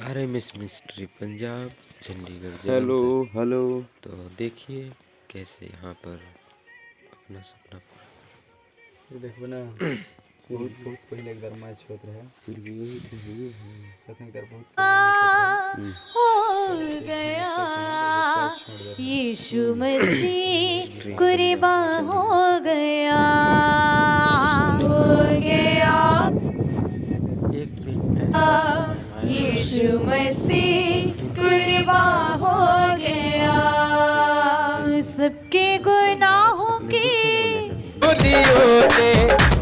RMS mystery Punjab Chandigarh hello Jalandhar. Hello. तो देखिए कैसे यहाँ पर अपना सपना ये देखो ना बहुत बहुत पहले एक बार मैच होत रहे, फिर भी वही तो हुए हैं। कहते हैं बहुत पहले हो गया यीशु मसीह कुर्बा हो गया एक दिन ऐसा समय आया यीशु मसीह कुर्बा हो गया सबके गुनाहों की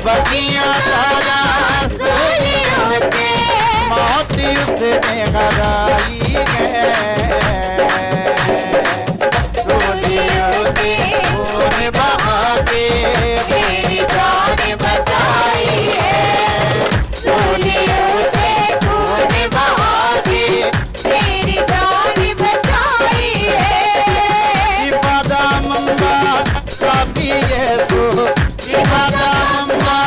बगिया सारा सोते मौत उसने हराई है सोते खून बहा के मेरी जान बचाई है सोते खून बहा के मेरी जान बचाई है शिवादा मम्मा काफी है सो शिवादा मम्मा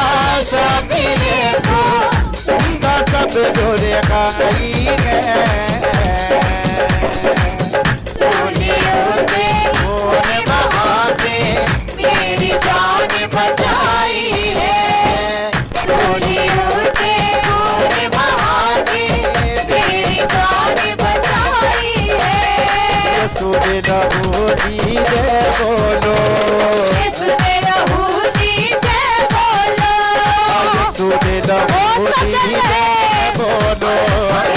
काफी है सो उनका सब जोड़े खाई है सोनियों के खून बहा के मेरी जान बचाई है सोनियों के खून बहा के मेरी जान बचाई है यीशु मेरा होती जय बोलो यीशु मेरा होती जय बोलो यीशु मेरा होती जय बोलो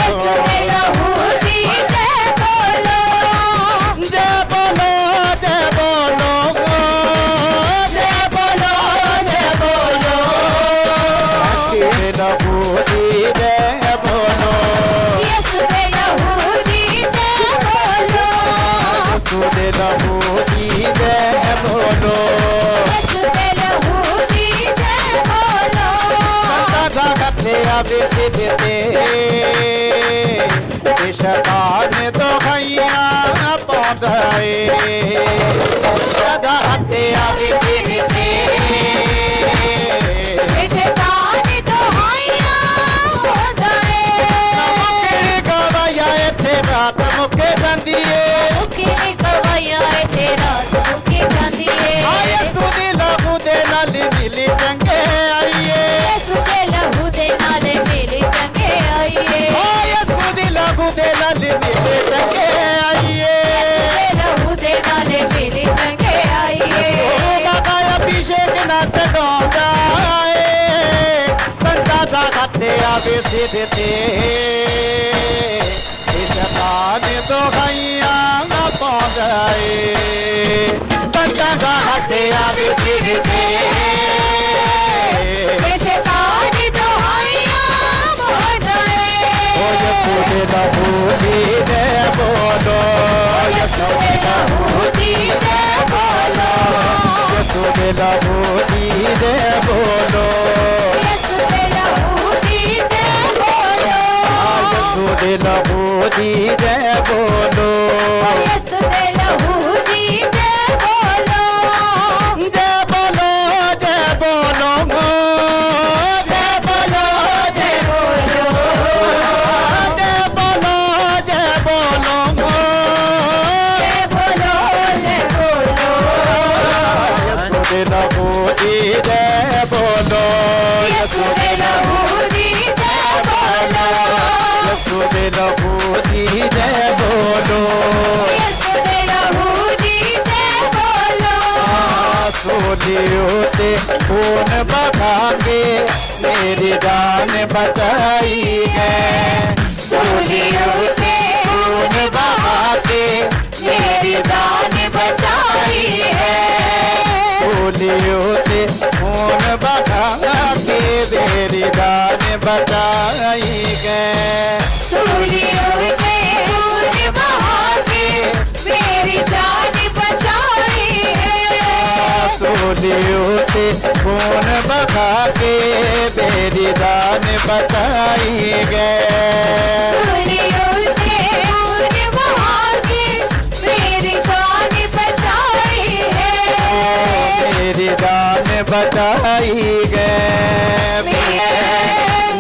यीशु मेरा होती जय बोलो जय बोलो जय बोलो जय बोलो जय बोलो मेरा होती जय बोलो यीशु मेरा होती जय बोलो यीशु मेरा होती जय बोलो यीशु मेरा होती जय बोलो गथे अभी देते शैतान तो भैया पौधाए सदा हथे अभी देते शैतान तो हाइया हो जाए गवाया थे रात मुके गंदिए मुके गवाया तेरा मुके जांदिए आए सुधी लागू दे नाल मिली चंगे आइए सुके लहू दे नाले मेरे चंगे आइए आए सुधी लागू दे नाल मिली चंगे आइए लहू दे नाले मेरे चंगे आइए बाबा अभिषेक नाच गाँदा संता दा गथे आवे से देते शैतान तो भैया पौधाए संता दा गथे आवे से देते शैतान तो हाइया हो जाए ओ यीशु मेरा होती जय बोलो यीशु मेरा होती जय बोलो यीशु मेरा होती जय बोलो यीशु मेरा होती जय बोलो यीशु मेरा होती जय बोलो यीशु मेरा होती जय बोलो जय बोलो जय बोलो जय बोलो जय बोलो जय बोलो जय बोलो जय बोलो जय बोलो यीशु मेरा होती जय बोलो यीशु मेरा होती जय बोलो यीशु मेरा होती जय बोलो यीशु मेरा होती जय बोलो सोनियों से खून बहा के मेरी जान बचाई है सोनियों से खून बहा के मेरी जान बचाई है सोनियों से खून बहा के मेरी जान बचाई है सूर्यों से खून बहा के मेरी जान बचाई है सोनियों से खून बहा के मेरी जान बचाई गए सूर्यों से खून बहा के मेरी जान बचाई है मेरी जान बचाई गए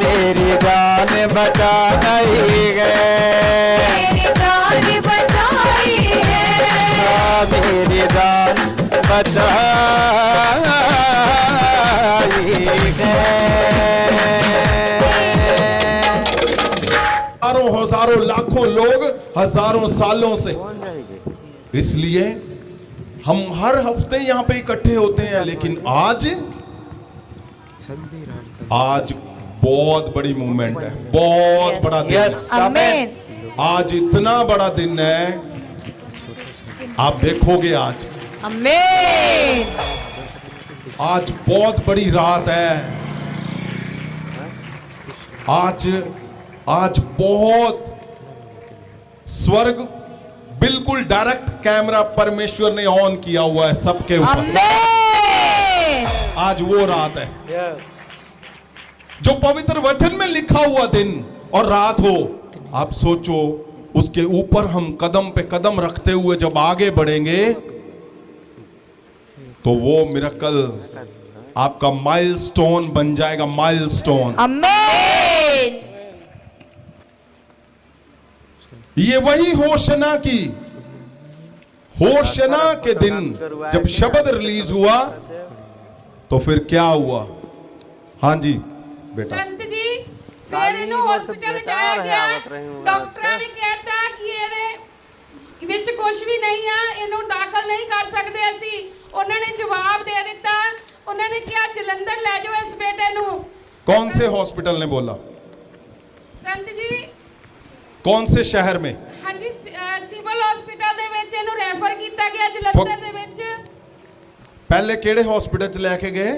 मेरी जान बचाई गए हजारों हजारों लाखों लोग हजारों सालों से। इसलिए हम हर हफ्ते यहाँ पे इकट्ठे होते हैं, लेकिन आज बहुत बड़ी मूवमेंट है, बहुत बड़ा दिन है। आमेन। आज इतना बड़ा दिन है, आप देखोगे आज आमेन। आज बहुत बड़ी रात है। आज बहुत स्वर्ग बिल्कुल डायरेक्ट कैमरा परमेश्वर ने ऑन किया हुआ है सबके ऊपर। आमेन। आज वो रात है जो पवित्र वचन में लिखा हुआ दिन और रात हो। आप सोचो, उसके ऊपर हम कदम पे कदम रखते हुए जब आगे बढ़ेंगे तो वो मिरेकल आपका माइलस्टोन बन जाएगा, माइलस्टोन। आमेन। ये वही होशना की, होशना के दिन जब शब्द रिलीज हुआ तो फिर क्या हुआ? हाँ जी बेटा। संत जी फिर ਇਹਨੂੰ ਹਸਪੀਟਲ ਜਾਇਆ ਗਿਆ। ਡਾਕਟਰਾਂ ਨੇ ਕਹਿਤਾ ਕਿ ਇਹਦੇ ਵਿੱਚ ਕੁਝ ਵੀ ਨਹੀਂ ਆ, ਇਹਨੂੰ ਦਾਖਲ ਨਹੀਂ ਕਰ ਸਕਦੇ ਅਸੀਂ। ਉਹਨਾਂ ਨੇ ਜਵਾਬ ਦੇ ਦਿੱਤਾ, ਉਹਨਾਂ ਨੇ ਕਿਹਾ ਜਲੰਧਰ ਲੈ ਜਾਓ ਇਸ ਬੇਟੇ ਨੂੰ। कौन से हॉस्पिटल ने बोला? ਸੰਤ ਜੀ कौन से शहर में? ਹਾਂਜੀ ਸਿਵਲ ਹਸਪੀਟਲ ਦੇ ਵਿੱਚ ਇਹਨੂੰ ਰੈਫਰ ਕੀਤਾ ਗਿਆ ਜਲੰਧਰ ਦੇ ਵਿੱਚ। पहले केड़े हॉस्पिटल च लेके गए?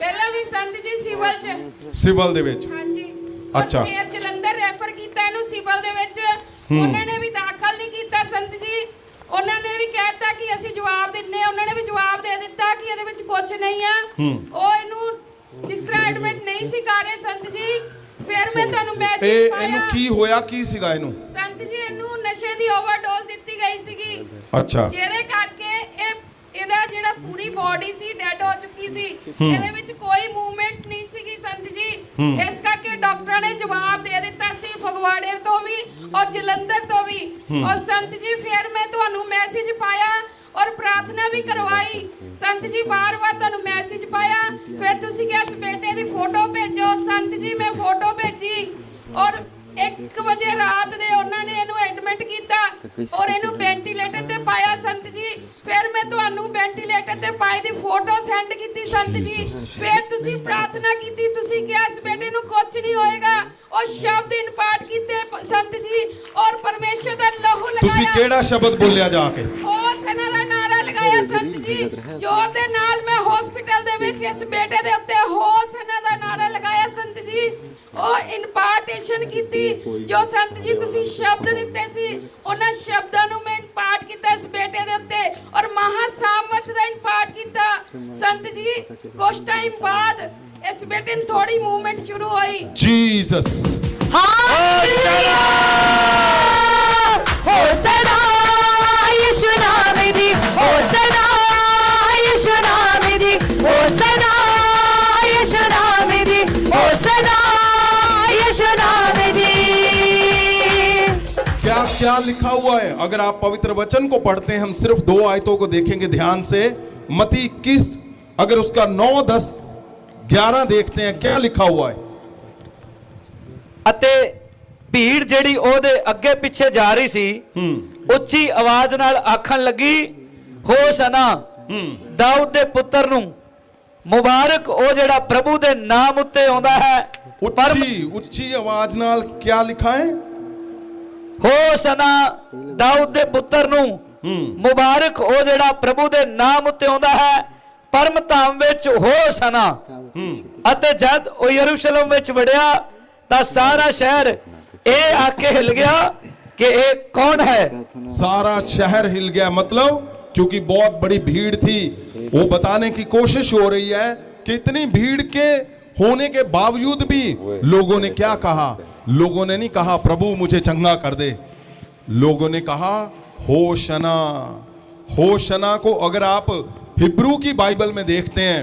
ਪਹਿਲਾਂ ਵੀ ਸੰਤ ਜੀ ਸਿਵਲ ਚ। सिविल दे विच। ਹਾਂਜੀ ਅੱਛਾ। ਫਿਰ ਜਲੰਧਰ ਰੈਫਰ ਕੀਤਾ ਇਹਨੂੰ ਸਿਵਲ ਦੇ ਵਿੱਚ। ਉਹਨਾਂ ਨੇ ਵੀ ਦਾਖਲ ਨਹੀਂ ਕੀਤਾ ਸੰਤ ਜੀ। ਉਹਨਾਂ ਨੇ ਵੀ ਕਹਿਤਾ ਕਿ ਅਸੀਂ ਜਵਾਬ ਦਿੰਨੇ। ਉਹਨਾਂ ਨੇ ਵੀ ਜਵਾਬ ਦੇ ਦਿੱਤਾ ਕਿ ਇਹਦੇ ਵਿੱਚ ਕੁਝ ਨਹੀਂ ਆ। ਉਹ ਇਹਨੂੰ ਜਿਸ ਤਰ੍ਹਾਂ ਐਡਮਿਟ ਨਹੀਂ ਸੀ ਕਰ ਰਹੇ ਸੰਤ ਜੀ। ਫਿਰ ਮੈਂ ਤੁਹਾਨੂੰ ਮੈਸੇਜ ਇਹਨੂੰ ਪਾਇਆ ਕੀ ਹੋਇਆ, ਕੀ ਸੀਗਾ ਇਹਨੂੰ? ਸੰਤ ਜੀ ਇਹਨੂੰ ਨਸ਼ੇ ਦੀ ਓਵਰਡੋਜ਼ ਦਿੱਤੀ ਗਈ ਸੀਗੀ, ਅੱਛਾ। ਜਿਹਦੇ ਕਰਕੇ ਇਹਦਾ ਜਿਹੜਾ ਪੂਰੀ ਬਾਡੀ ਸੀ ਡੈਡ ਹੋ ਚੁੱਕੀ ਸੀ। ਇਹਦੇ ਵਿੱਚ ਕੋਈ ਮੂਵਮੈਂਟ ਨਹੀਂ ਸੀਗੀ ਸੰਤ ਜੀ। ਇਸ ਕਰਕੇ ਡਾਕਟਰਾਂ ਨੇ ਜਵਾਬ ਦੇ ਦਿੱਤਾ ਸੀ ਫਗਵਾੜੇ ਤੋਂ ਵੀ ਔਰ ਜਲੰਧਰ ਤੋਂ ਵੀ। ਔਰ ਸੰਤ ਜੀ ਫਿਰ ਮੈਂ ਤੁਹਾਨੂੰ ਮੈਸੇਜ ਪਾਇਆ ਔਰ ਪ੍ਰਾਰਥਨਾ ਵੀ ਕਰਵਾਈ ਸੰਤ ਜੀ। ਬਾਰ-ਬਾਰ ਤੁਹਾਨੂੰ ਮੈਸੇਜ ਪਾਇਆ। ਫਿਰ ਤੁਸੀਂ ਕਿਹਾ ਇਸ ਬੇਟੇ ਦੀ ਫੋਟੋ ਭੇਜੋ। ਸੰਤ ਜੀ ਮੈਂ ਫੋਟੋ ਭੇਜੀ ਔਰ 1 ਵਜੇ ਰਾਤ ਦੇ ਉਹਨਾਂ ਨੇ ਇਹਨੂੰ ਐਡਮਿਟ ਕੀਤਾ ਔਰ ਇਹਨੂੰ ਵੈਂਟੀਲੇਟਰ ਤੇ ਪਾਇਆ ਸੰਤ ਜੀ। ਫਿਰ ਮੈਂ ਤੁਹਾਨੂੰ ਵੈਂਟੀਲੇਟਰ ਤੇ ਪਾਏ ਦੀ ਫੋਟੋ ਸੈਂਡ ਕੀਤੀ ਸੰਤ ਜੀ। ਫਿਰ ਤੁਸੀਂ ਪ੍ਰਾਰਥਨਾ ਕੀਤੀ, ਤੁਸੀਂ ਕਿਹਾ ਇਸ ਬੇਟੇ ਨੂੰ ਕੁਝ ਨਹੀਂ ਹੋਏਗਾ। ਉਹ ਸ਼ਬਦ ਇਨਪਾਰਟ ਕੀਤੇ ਸੰਤ ਜੀ ਔਰ ਪਰਮੇਸ਼ਰ ਦਾ ਲਹੂ ਤੁਸੀਂ ਲਗਾਇਆ। ਕਿਹੜਾ ਸ਼ਬਦ ਬੋਲਿਆ ਜਾ ਕੇ? ਹੋਸਨਾ ਦਾ ਨਾਰਾ ਲਗਾਇਆ ਸੰਤ ਜੀ। ਜ਼ੋਰ ਦੇ ਨਾਲ ਮੈਂ ਹਸਪੀਟਲ ਦੇ ਵਿੱਚ ਇਸ ਬੇਟੇ ਦੇ ਉੱਤੇ ਹੋਸਨਾ ਦਾ ਨਾਰਾ ਲਗਾਇਆ ਸੰਤ ਜੀ। ਉਹ ਇਨਪਾਰਟੇਸ਼ਨ ਕੀਤੀ ਜੋ ਸੰਤ ਜੀ ਤੁਸੀਂ ਸ਼ਬਦ ਦਿੱਤੇ ਸੀ, ਉਹਨਾਂ ਸ਼ਬਦਾਂ ਨੂੰ ਮੈਂ ਇਨਪਾਰਟ ਕੀਤਾ ਇਸ ਬੇਟੇ ਦੇ ਉੱਤੇ ਔਰ ਮਹਾ ਸਾਮਰਥ ਦਾ ਇਨਪਾਰਟ ਕੀਤਾ ਸੰਤ ਜੀ। ਕੁਝ ਟਾਈਮ ਬਾਅਦ ਇਸ ਬੇਟੇ ਨੂੰ ਥੋੜੀ ਮੂਵਮੈਂਟ ਸ਼ੁਰੂ ਹੋਈ। जीसस। होसना यीशु नाम दी, होसना यीशु नाम दी, होसना यीशु नाम दी, होसना यीशु नाम दी। क्या क्या लिखा हुआ है? अगर आप पवित्र वचन को पढ़ते हैं, हम सिर्फ 2 आयतों को देखेंगे ध्यान से। मत्ती 21 अगर उसका 9, 10, 11 देखते हैं, क्या लिखा हुआ है? ਅਤੇ ਭੀੜ ਜਿਹੜੀ ਉਹਦੇ ਅੱਗੇ ਪਿੱਛੇ ਜਾ ਰਹੀ ਸੀ ਉੱਚੀ ਆਵਾਜ਼ ਨਾਲ ਆਖਣ ਲੱਗੀ, ਹੋਸ਼ਨਾ ਦਾਊਦ ਦੇ ਪੁੱਤਰ ਨੂੰ ਮੁਬਾਰਕ ਉਹ ਜਿਹੜਾ ਪ੍ਰਭੂ ਦੇ ਨਾਮ ਉੱਤੇ ਆਉਂਦਾ ਹੈ। ਉੱਚੀ ਆਵਾਜ਼ ਨਾਲ क्या लिखा है? ਹੋਸ਼ਨਾ ਦਾਊਦ ਦੇ ਪੁੱਤਰ ਨੂੰ ਮੁਬਾਰਕ ਉਹ ਜਿਹੜਾ ਪ੍ਰਭੂ ਦੇ ਨਾਮ ਉੱਤੇ ਆਉਂਦਾ ਹੈ, ਪਰਮ ਧਾਮ ਵਿੱਚ ਹੋਸ਼ਨਾ। ਅਤੇ ਜਦ ਉਹ ਯਰੂਸ਼ਲਮ ਵਿੱਚ ਵੜਿਆ ਤਾਂ ਸਾਰਾ ਸ਼ਹਿਰ ਇਹ ਆਕੇ ਹਿਲ ਗਿਆ कि एक कौन है। सारा शहर हिल गया, मतलब क्योंकि बहुत बड़ी भीड़ थी। वो बताने की कोशिश हो रही है कि इतनी भीड़ के होने के बावजूद भी लोगों ने क्या कहा? लोगों ने नहीं कहा प्रभु मुझे चंगा कर दे, लोगों ने कहा होशना। होशना को अगर आप हिब्रू की बाइबल में देखते हैं,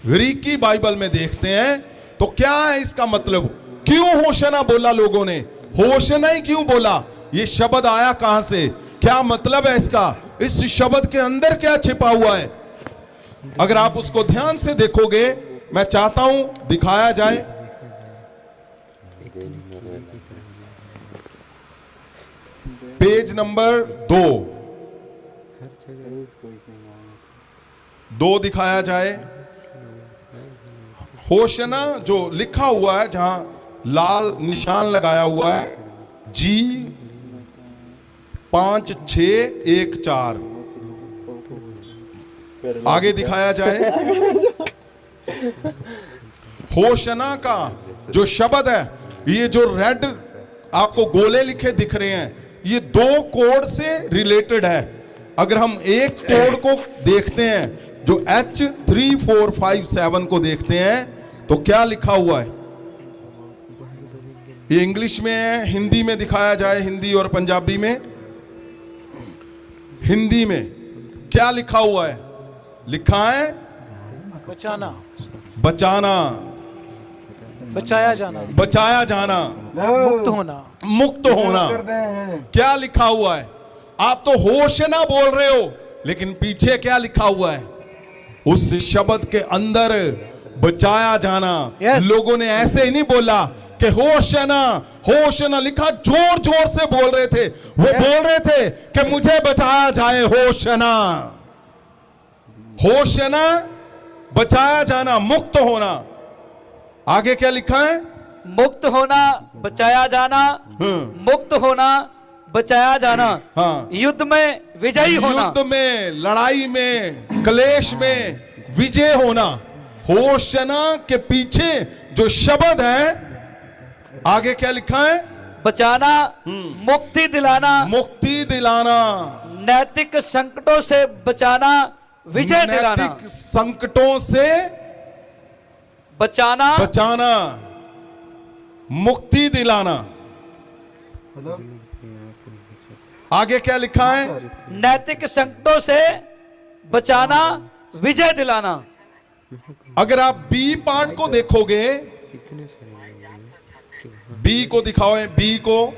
ग्रीक की बाइबल में देखते हैं, तो क्या है इसका मतलब? क्यों होशना बोला लोगों ने? होशना ही क्यों बोला? ये शब्द आया कहां से? क्या मतलब है इसका? इस शब्द के अंदर क्या छिपा हुआ है? अगर आप उसको ध्यान से देखोगे, मैं चाहता हूं दिखाया जाए। पेज नंबर 2 दिखाया जाए। होशना जो लिखा हुआ है, जहां लाल निशान लगाया हुआ है, G5614 आगे दिखाया जाए। होशना का जो शब्द है, ये जो रेड आपको गोले लिखे दिख रहे हैं, ये 2 कोड से रिलेटेड है। अगर हम एक कोड को देखते हैं, जो H3457 को देखते हैं, तो क्या लिखा हुआ है? ये इंग्लिश में है, हिंदी में दिखाया जाए, हिंदी और पंजाबी में। हिंदी में क्या लिखा हुआ है? लिखा है बचाना, बचाना, बचाया जाना, बचाया जाना, मुक्त होना। मुक्त होना। क्या लिखा हुआ है? आप तो होशना बोल रहे हो, लेकिन पीछे क्या लिखा हुआ है? उस शब्द के अंदर बचाया जाना। Yes. लोगों ने ऐसे ही नहीं बोला कि होशना होशना लिखा, जोर जोर से बोल रहे थे। वो बोल रहे थे कि मुझे बचाया जाए, होशना, होशना, बचाया जाना, मुक्त होना। आगे क्या लिखा है? मुक्त होना, बचाया जाना, मुक्त होना, बचाया जाना। हाँ। युद्ध में विजयी होना, युद्ध में, लड़ाई में, क्लेश में विजय होना। होशना के पीछे जो शब्द है, आगे क्या लिखा है? बचाना, मुक्ति दिलाना, मुक्ति दिलाना, नैतिक संकटों से बचाना, विजय दिलाना। नैतिक संकटों से बचाना, बचाना, मुक्ति दिलाना। आगे क्या लिखा है? नैतिक संकटों से बचाना, विजय दिलाना। अगर आप बी पार्ट को देखोगे, बी को दिखाओ, बी को,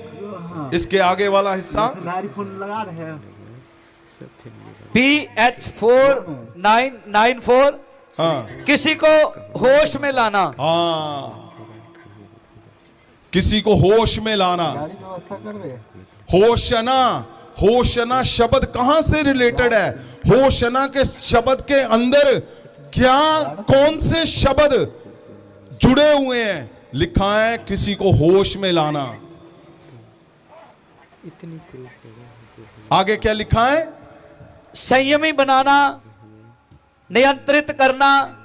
इसके आगे वाला हिस्सा, PH4994, हाँ किसी को होश में लाना। हाँ, किसी को होश में लाना। होशना, होशना शब्द कहां से रिलेटेड है? होशना के शब्द के अंदर क्या, कौन से शब्द जुड़े हुए हैं? लिखा है किसी को होश में लाना। आगे क्या लिखा है? संयमी बनाना, नियंत्रित करना,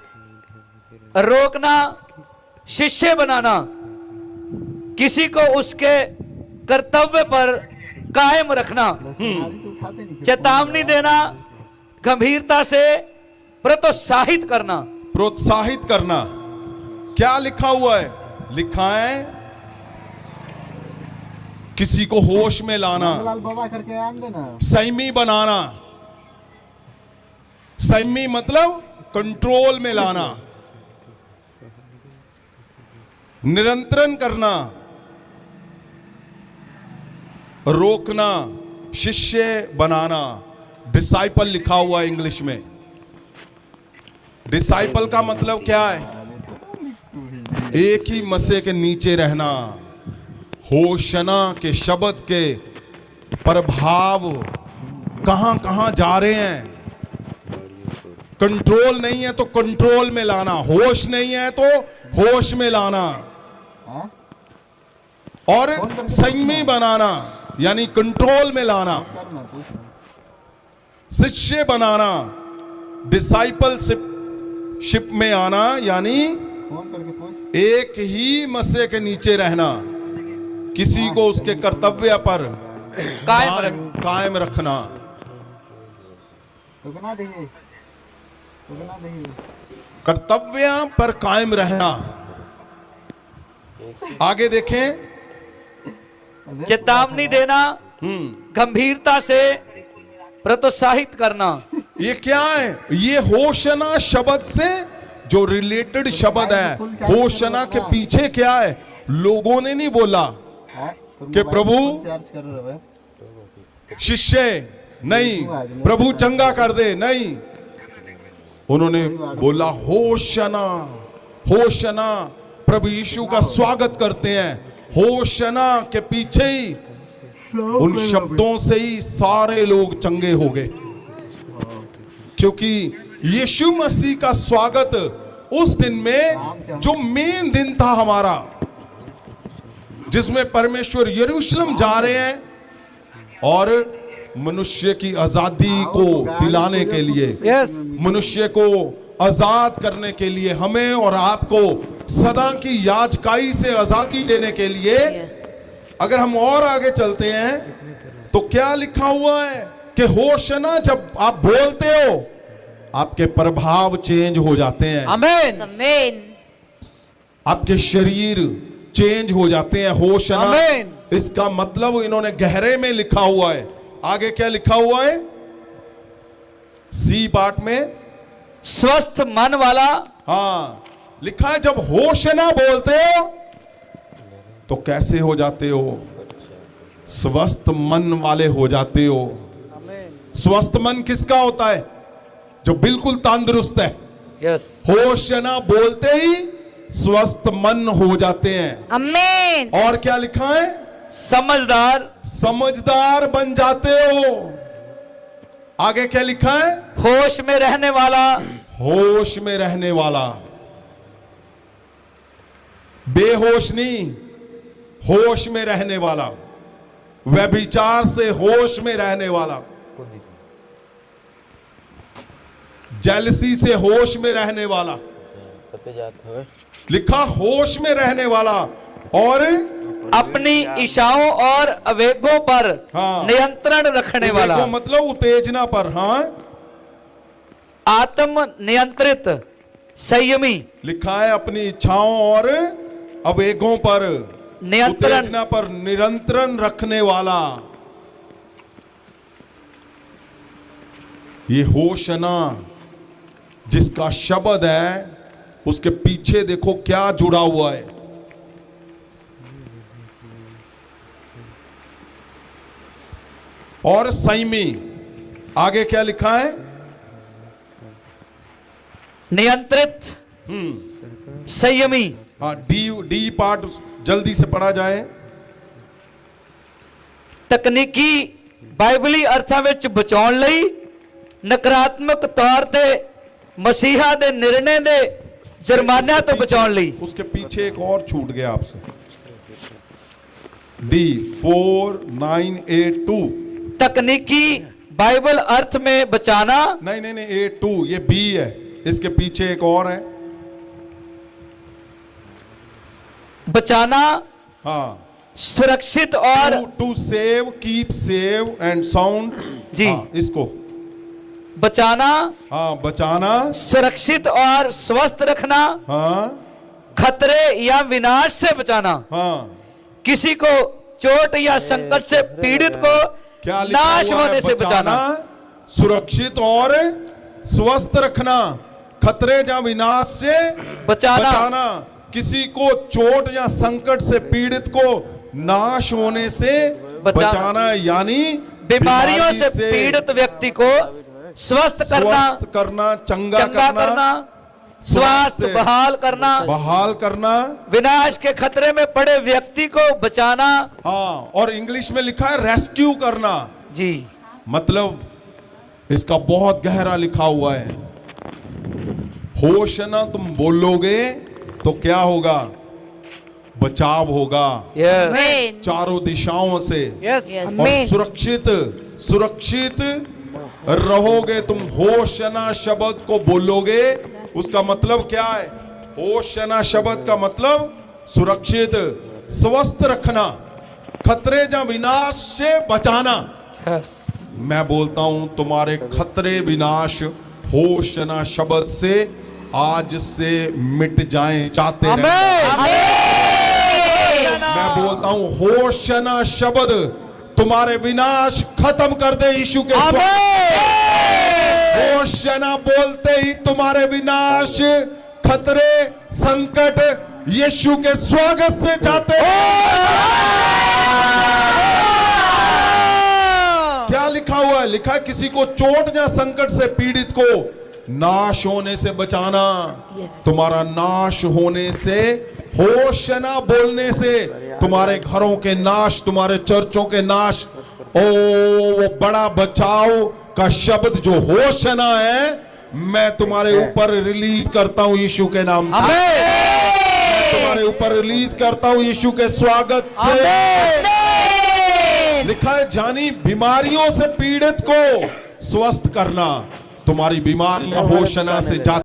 रोकना, शिष्य बनाना, किसी को उसके कर्तव्य पर कायम रखना, चेतावनी देना, गंभीरता से प्रोत्साहित करना। प्रोत्साहित करना। क्या लिखा हुआ है? लिखा है किसी को होश में लाना, संयमी बनाना। संयमी मतलब कंट्रोल में लाना, नियंत्रण करना, रोकना, शिष्य बनाना। डिसाइपल लिखा हुआ है इंग्लिश में। डिसाइपल का मतलब क्या है? एक ही मसे के नीचे रहना। होशना के शब्द के प्रभाव कहां कहां जा रहे हैं। कंट्रोल नहीं है तो कंट्रोल में लाना, होश नहीं है तो होश में लाना, और संयमी बनाना यानी कंट्रोल में लाना, शिष्य बनाना, डिसाइपलशिप में आना यानी एक ही मसे के नीचे रहना, किसी को उसके कर्तव्य पर कायम रखना। कर्तव्य पर कायम रहना। आगे देखें। चेतावनी देना, गंभीरता से प्रोत्साहित करना। ये क्या है? ये होशना शब्द से जो रिलेटेड शब्द है। होशना के पीछे क्या है? लोगों ने नहीं बोला कि प्रभु शिष्य नहीं, प्रभु चंगा कर दे, नहीं। उन्होंने बोला होशना, होशना, प्रभु यीशु का स्वागत करते हैं, होशना के पीछे ही, उन शब्दों से ही सारे लोग चंगे हो गए, क्योंकि यीशु मसीह का स्वागत उस दिन में, जो मेन दिन था हमारा, जिसमें परमेश्वर यरूशलेम जा रहे हैं और मनुष्य की आजादी को दिलाने के लिए, यस मनुष्य को आजाद करने के लिए, हमें और आपको सदा की याजकाई से आजादी देने के लिए। अगर हम और आगे चलते हैं तो क्या लिखा हुआ है कि होशना जब आप बोलते हो आपके प्रभाव चेंज हो जाते हैं, आमीन आमीन आपके शरीर चेंज हो जाते हैं। होशना, आमीन। इसका मतलब इन्होंने गहरे में लिखा हुआ है। आगे क्या लिखा हुआ है? सी पार्ट में स्वस्थ मन वाला। हाँ, लिखा है जब होशना बोलते हो तो कैसे हो जाते हो? स्वस्थ मन वाले हो जाते हो। स्वस्थ मन किसका होता है? जो बिल्कुल तंदुरुस्त है। यस, होशना बोलते ही स्वस्थ मन हो जाते हैं। आमीन और क्या लिखा है? समझदार। समझदार बन जाते हो। आगे क्या लिखा है? होश में रहने वाला। होश में रहने वाला, बेहोश नहीं, होश में रहने वाला, व्यभिचार से होश में रहने वाला, जेलसी से होश में रहने वाला, लिखा होश में रहने वाला, और अपनी इच्छाओं और आवेगों पर हाँ। नियंत्रण रखने वाला। देखो, मतलब उत्तेजना पर। हाँ, आत्म नियंत्रित संयमी। लिखा है अपनी इच्छाओं और आवेगों पर, नियंत्रण। उत्तेजना पर नियंत्रण रखने वाला। ये होशना जिसका शब्द है, उसके पीछे देखो क्या जुड़ा हुआ है। और संयमी, आगे क्या लिखा है? नियंत्रित संयमी। हाँ, डी पार्ट जल्दी से पढ़ा जाए। तकनीकी बाइबली अर्थां ਵਿੱਚ ਬਚਾਉਣ ਲਈ ਨਕਾਰਾਤਮਕ ਤੌਰ ਤੇ ਮਸੀਹਾ ਦੇ ਨਿਰਣੇ ਦੇ ਜੁਰਮਾਨਿਆਂ ਤੋਂ ਬਚਾਉਣ ਲਈ। उसके पीछे एक और छूट गया आपसे। डी 4982। तकनीकी बाइबल अर्थ में बचाना। नहीं नहीं नहीं, A2 ये बी है, इसके पीछे एक और है। बचाना, हाँ, सुरक्षित और to save, keep save and sound जी। हाँ, इसको बचाना, हाँ, बचाना, सुरक्षित और स्वस्थ रखना, हाँ खतरे या विनाश से बचाना, हाँ। किसी को चोट या संकट से पीड़ित को क्या लिखा नाश हुआ है? होने से बचाना, सुरक्षित और स्वस्थ रखना, खतरे या विनाश से बचाना, किसी को चोट या संकट से पीड़ित को नाश होने से बचाना, यानी बीमारियों से पीड़ित व्यक्ति को स्वस्थ करना, चंगा करना, स्वास्थ्य बहाल करना, विनाश के खतरे में पड़े व्यक्ति को बचाना। हाँ, और इंग्लिश में लिखा है रेस्क्यू करना जी। मतलब इसका बहुत गहरा लिखा हुआ है। होशना तुम बोलोगे तो क्या होगा? बचाव होगा आमीन चारों दिशाओं से। यस और सुरक्षित रहोगे तुम। होशना शब्द को बोलोगे, उसका मतलब क्या है? होशना शब्द का मतलब सुरक्षित, स्वस्थ रखना, खतरे या विनाश से बचाना। मैं बोलता हूं तुम्हारे खतरे हैं होशना शब्द से आज से मिट जाएं, चाहते हैं। मैं बोलता हूं होशना शब्द तुम्हारे विनाश खत्म कर दे यीशु के होशना बोलते ही तुम्हारे विनाश, खतरे, संकट यीशु के स्वागत से जाते हैं। क्या लिखा हुआ है? लिखा है किसी को चोट या संकट से पीड़ित को नाश होने से बचाना। तुम्हारा नाश होने से होशना बोलने से तुम्हारे घरों के नाश, तुम्हारे चर्चों के नाश, ओ वो बड़ा बचाव का शब्द जो होशना है, मैं तुम्हारे ऊपर रिलीज करता हूं यीशु के नाम से। मैं तुम्हारे ऊपर रिलीज करता हूं यीशु के स्वागत से। लिखा है जानी बीमारियों से पीड़ित को स्वस्थ करना, तुम्हारी बीमारियां होशना से जाती